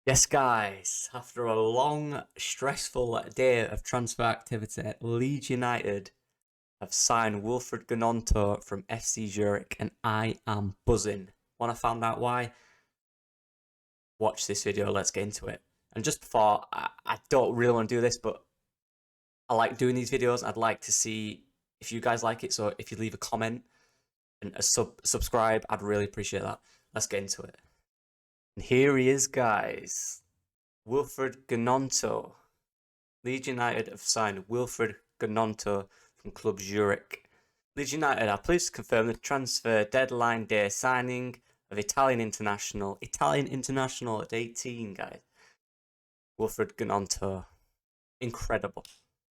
Yes, guys, after a long, stressful day of transfer activity, Leeds United have signed Wilfried gnonto from FC Zurich, and I am buzzing. Want to find out why? Watch this video, let's get into it. And just before, I don't really want to do this, but I like doing these videos. I'd like to see if you guys like it, so if you leave a comment and a subscribe, I'd really appreciate that. Let's get into it. And here he is, guys. Wilfried gnonto. Leeds United have signed Wilfried gnonto from Club Zurich. Leeds United are pleased to confirm the transfer deadline day signing of Italian international at 18, guys. Wilfried gnonto. Incredible.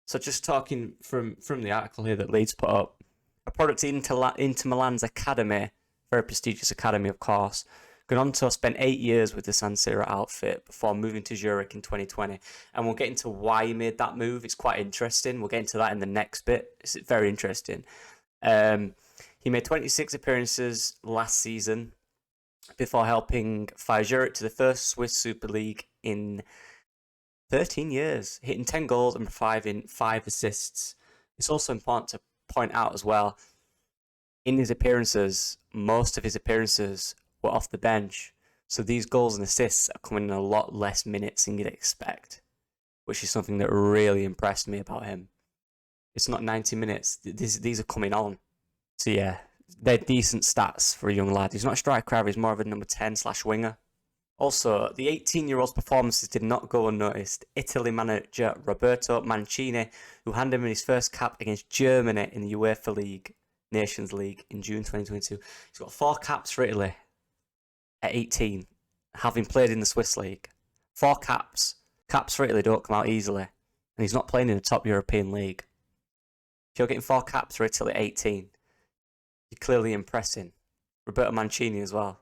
So just talking from the article here that Leeds put up, a product into Milan's academy, very prestigious academy, of course. Gnonto spent 8 years with the San Siro outfit before moving to Zurich in 2020. And we'll get into why he made that move. It's quite interesting. We'll get into that in the next bit. It's very interesting. He made 26 appearances last season before helping fire Zurich to the first Swiss Super League in 13 years, hitting 10 goals and providing 5 assists. It's also important to point out as well, in his appearances, most of his appearances were off the bench. So these goals and assists are coming in a lot less minutes than you'd expect, which is something that really impressed me about him. It's not 90 minutes. These are coming on. So yeah, they're decent stats for a young lad. He's not a striker either. He's more of a number 10/winger. Also, the 18-year-old's performances did not go unnoticed. Italy manager Roberto Mancini, who handed him his first cap against Germany in the UEFA Nations League in June 2022. He's got 4 caps for Italy at 18, having played in the Swiss League. 4 caps. Caps for Italy don't come out easily. And he's not playing in a top European league. If you're getting 4 caps for Italy at 18, you're clearly impressing. Roberto Mancini as well.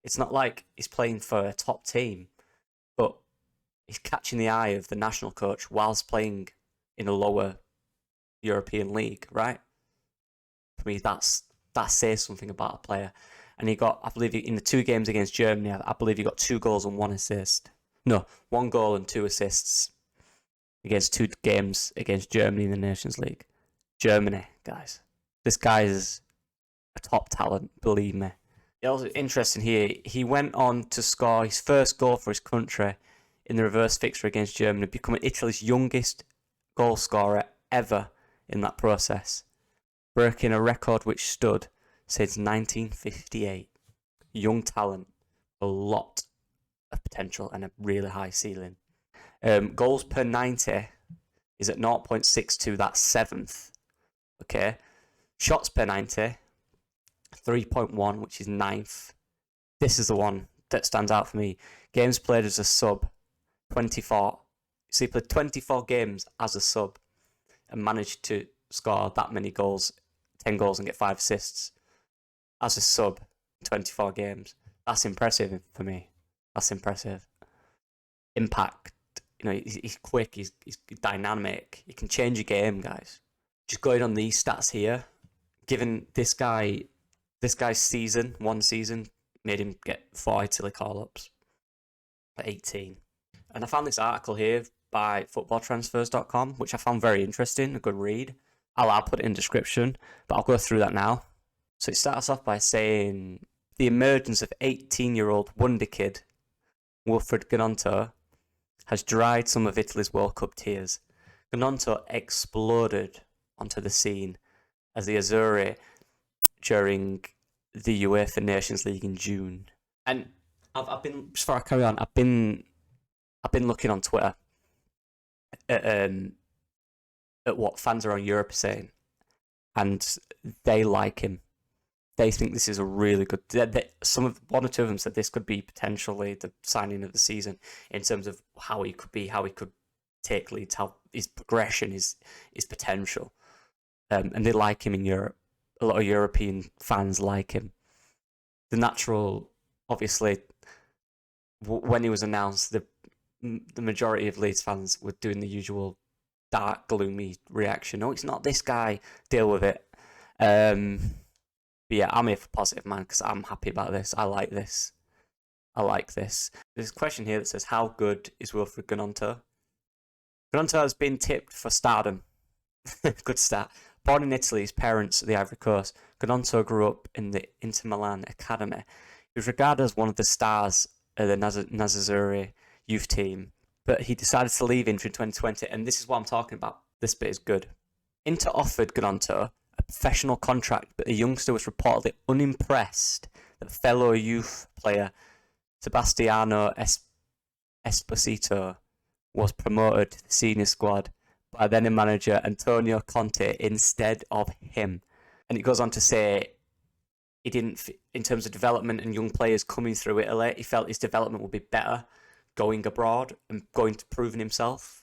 It's not like he's playing for a top team, but he's catching the eye of the national coach whilst playing in a lower European league, right? For me, that says something about a player. And he got, I believe, in the 2 games against Germany, I believe he got 2 goals and 1 assist. No, 1 goal and 2 assists against 2 games against Germany in the Nations League. Germany, guys. This guy is a top talent, believe me. It was interesting here. He went on to score his first goal for his country in the reverse fixture against Germany, becoming Italy's youngest goal scorer ever in that process, breaking a record which stood since 1958. Young talent, a lot of potential and a really high ceiling. Goals per 90 is at 0.62, that's 7th. Okay. Shots per 90, 3.1, which is 9th. This is the one that stands out for me. Games played as a sub, 24. So he played 24 games as a sub and managed to score that many goals, 10 goals, and get 5 assists as a sub in 24 games. That's impressive for me. That's impressive. Impact. He's quick, he's dynamic. He can change a game, guys. Just going on these stats here, given this guy's season, 1 season, made him get 4 Italy call-ups at 18. And I found this article here by footballtransfers.com, which I found very interesting, a good read. I'll put it in the description, but I'll go through that now. So it starts off by saying, the emergence of 18-year-old Wonderkid, Wilfried gnonto, has dried some of Italy's World Cup tears. Gnonto exploded onto the scene as the Azzurri during the UEFA Nations League in June. And I've been, before I carry on, I've been looking on Twitter at what fans around Europe are saying, and they like him. They think this is a really good. One or two of them said this could be potentially the signing of the season in terms of how he could take Leeds, how his progression, his potential, and they like him in Europe. A lot of European fans like him. The natural, obviously, when he was announced, the majority of Leeds fans were doing the usual dark, gloomy reaction. Oh, it's not this guy. Deal with it. But yeah, I'm here for positive, man, because I'm happy about this. I like this. I like this. There's a question here that says, how good is Wilfried gnonto? Gnonto has been tipped for stardom. Good start. Born in Italy, his parents at the Ivory Coast, gnonto grew up in the Inter Milan academy. He was regarded as one of the stars of the Nazaré youth team, but he decided to leave Inter in 2020, and this is what I'm talking about. This bit is good. Inter offered gnonto a professional contract, but the youngster was reportedly unimpressed that fellow youth player Sebastiano Esposito was promoted to the senior squad by then manager Antonio Conte instead of him. And it goes on to say he didn't, in terms of development and young players coming through Italy, he felt his development would be better going abroad and going to proving himself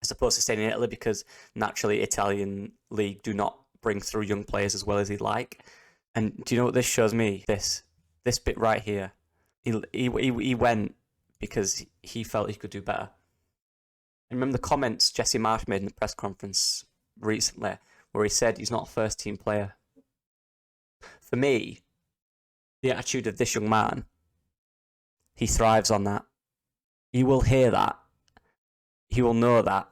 as opposed to staying in Italy, because naturally Italian league do not bring through young players as well as he'd like. And do you know what this shows me? This bit right here. He went because he felt he could do better. And remember the comments Jesse Marsh made in the press conference recently, where he said he's not a first team player. For me, the attitude of this young man, he thrives on that. He will hear that. He will know that.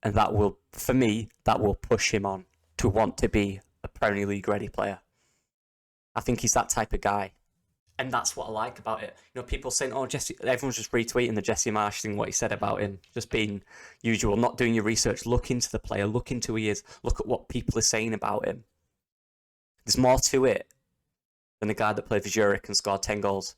And that will, for me, that will push him on to want to be a Premier League ready player. I think he's that type of guy. And that's what I like about it. You know, people saying, oh, Jesse, everyone's just retweeting the Jesse Marsh thing, what he said about him, just being usual, not doing your research. Look into the player, look into who he is, look at what people are saying about him. There's more to it than the guy that played for Zurich and scored 10 goals.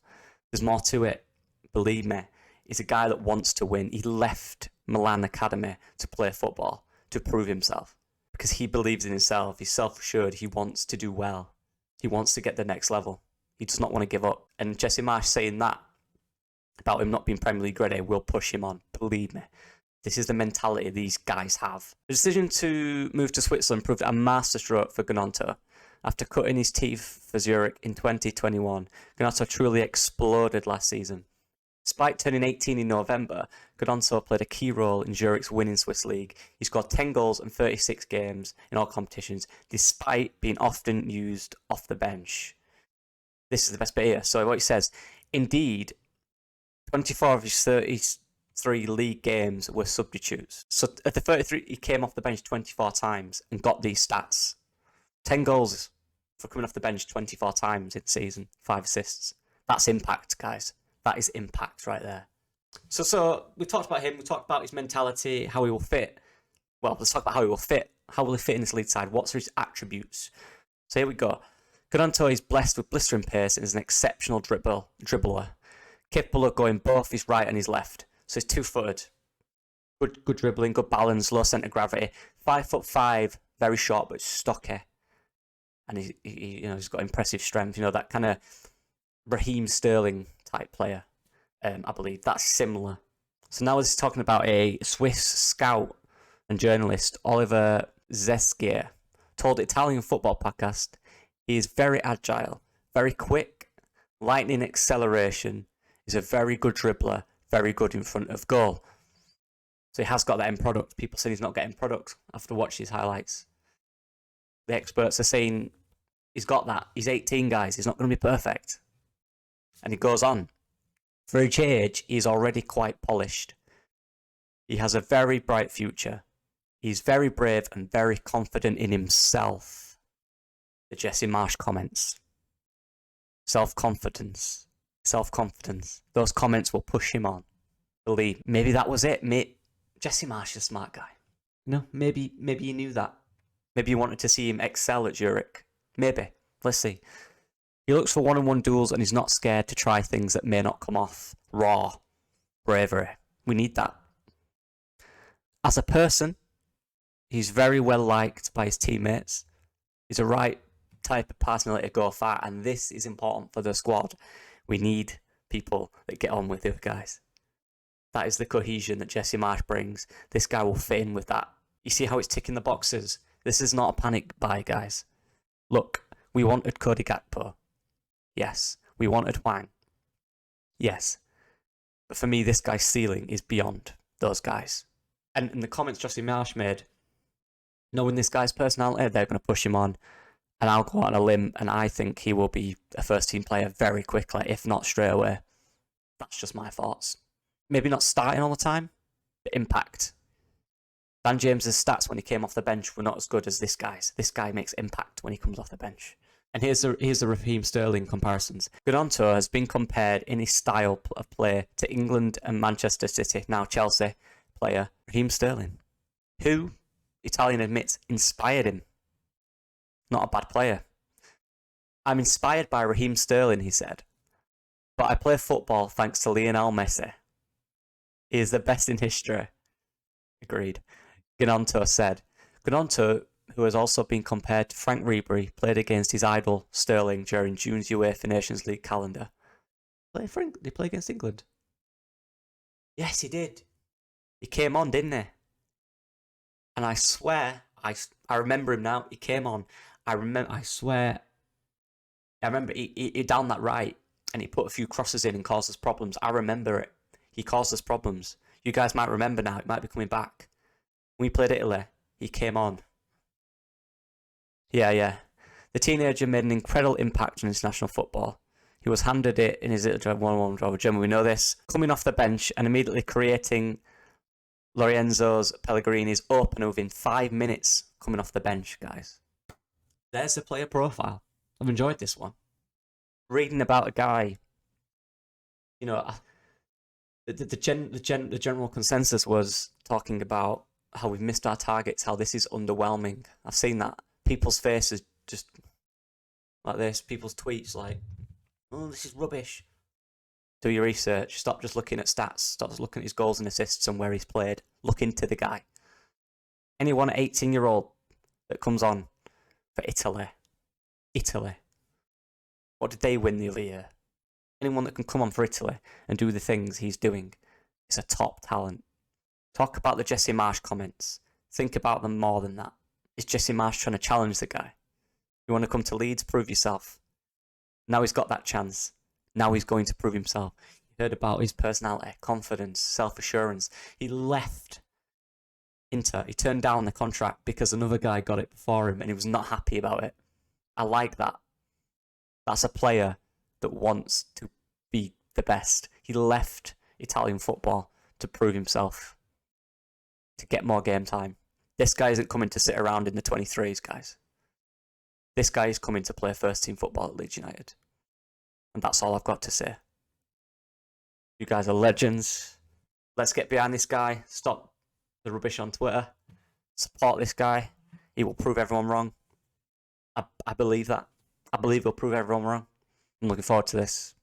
There's more to it, believe me. He's a guy that wants to win. He left Milan Academy to play football, to prove himself, because he believes in himself. He's self-assured. He wants to do well. He wants to get the next level. He does not want to give up. And Jesse Marsh saying that about him not being Premier League ready will push him on. Believe me. This is the mentality these guys have. The decision to move to Switzerland proved a masterstroke for gnonto. After cutting his teeth for Zurich in 2021, gnonto truly exploded last season. Despite turning 18 in November, gnonto played a key role in Zurich's winning Swiss League. He scored 10 goals in 36 games in all competitions, despite being often used off the bench. This is the best bit here. So what he says, indeed, 24 of his 33 league games were substitutes. So at the 33, he came off the bench 24 times and got these stats. 10 goals for coming off the bench 24 times in the season, 5 assists. That's impact, guys. That is impact right there. So we talked about him, we talked about his mentality, how he will fit. Well, let's talk about how he will fit. How will he fit in this lead side? What's his attributes? So here we go. gnonto is blessed with blistering pace and is an exceptional dribbler, capable of going both his right and his left. So he's two-footed. Good dribbling, good balance, low centre of gravity. 5'5", very short but stocky. And he's got impressive strength. You know, that kind of Raheem Sterling type player, I believe. That's similar. So now he's talking about a Swiss scout and journalist, Oliver Zeskier, told the Italian Football Podcast, he is very agile, very quick, lightning acceleration, is a very good dribbler, very good in front of goal. So he has got that end product. People say he's not getting product after watching his highlights. The experts are saying he's got that. He's 18, guys. He's not going to be perfect. And he goes on. For his age, he's already quite polished. He has a very bright future. He's very brave and very confident in himself. The Jesse Marsh comments. Self-confidence. Self-confidence. Those comments will push him on. Believe. Maybe that was it. Jesse Marsh is a smart guy. No, maybe he knew that. Maybe you wanted to see him excel at Zurich. Maybe. Let's see. He looks for one-on-one duels and he's not scared to try things that may not come off. Raw. Bravery. We need that. As a person, he's very well liked by his teammates. He's a right type of personality to go far, and this is important for the squad. We need people that get on with the other guys. That is the cohesion that Jesse Marsh brings. This guy will fit in with that. You see how it's ticking the boxes? This is not a panic buy, guys. Look, we wanted Cody Gakpo. Yes. We wanted Wang. Yes. But for me, this guy's ceiling is beyond those guys. And in the comments Jesse Marsh made, knowing this guy's personality, they're going to push him on. And I'll go on a limb, and I think he will be a first-team player very quickly, if not straight away. That's just my thoughts. Maybe not starting all the time, but impact. Dan James's stats when he came off the bench were not as good as this guy's. This guy makes impact when he comes off the bench. And here's the Raheem Sterling comparisons. Gnonto has been compared in his style of play to England and Manchester City, now Chelsea player Raheem Sterling, who, Italian admits, inspired him. Not a bad player. I'm inspired by Raheem Sterling, he said, but I play football thanks to Lionel Messi. He is the best in history. Agreed. Gnonto said. Gnonto, who has also been compared to Frank Ribery, played against his idol Sterling during June's UEFA Nations League calendar. Did he play against England? Yes, he did. He came on, didn't he? And I swear, I remember him now. He came on. I remember he down that right and he put a few crosses in and caused us problems. I remember it. He caused us problems. You guys might remember now. It might be coming back. When we played Italy, he came on. Yeah. The teenager made an incredible impact on international football. He was handed it in his little 1-1 draw with Germany. We know this. Coming off the bench and immediately creating Lorenzo's Pellegrini's opener within 5 minutes coming off the bench, guys. There's the player profile. I've enjoyed this one. Reading about a guy, you know, the general consensus was talking about how we've missed our targets, how this is underwhelming. I've seen that. People's faces just like this. People's tweets like, oh, this is rubbish. Do your research. Stop just looking at stats. Stop just looking at his goals and assists and where he's played. Look into the guy. Anyone 18-year-old that comes on for Italy. What did they win the other year? Anyone that can come on for Italy and do the things he's doing is a top talent. Talk about the Jesse Marsh comments. Think about them more than that. Is Jesse Marsh trying to challenge the guy? You want to come to Leeds? Prove yourself. Now he's got that chance. Now he's going to prove himself. You heard about his personality, confidence, self-assurance. He left Inter. He turned down the contract because another guy got it before him and he was not happy about it. I like that. That's a player that wants to be the best. He left Italian football to prove himself, to get more game time. This guy isn't coming to sit around in the 23s, guys. This guy is coming to play first team football at Leeds United. And that's all I've got to say. You guys are legends. Let's get behind this guy. Stop the rubbish on Twitter. Support this guy. He will prove everyone wrong. I believe that. I believe he'll prove everyone wrong. I'm looking forward to this.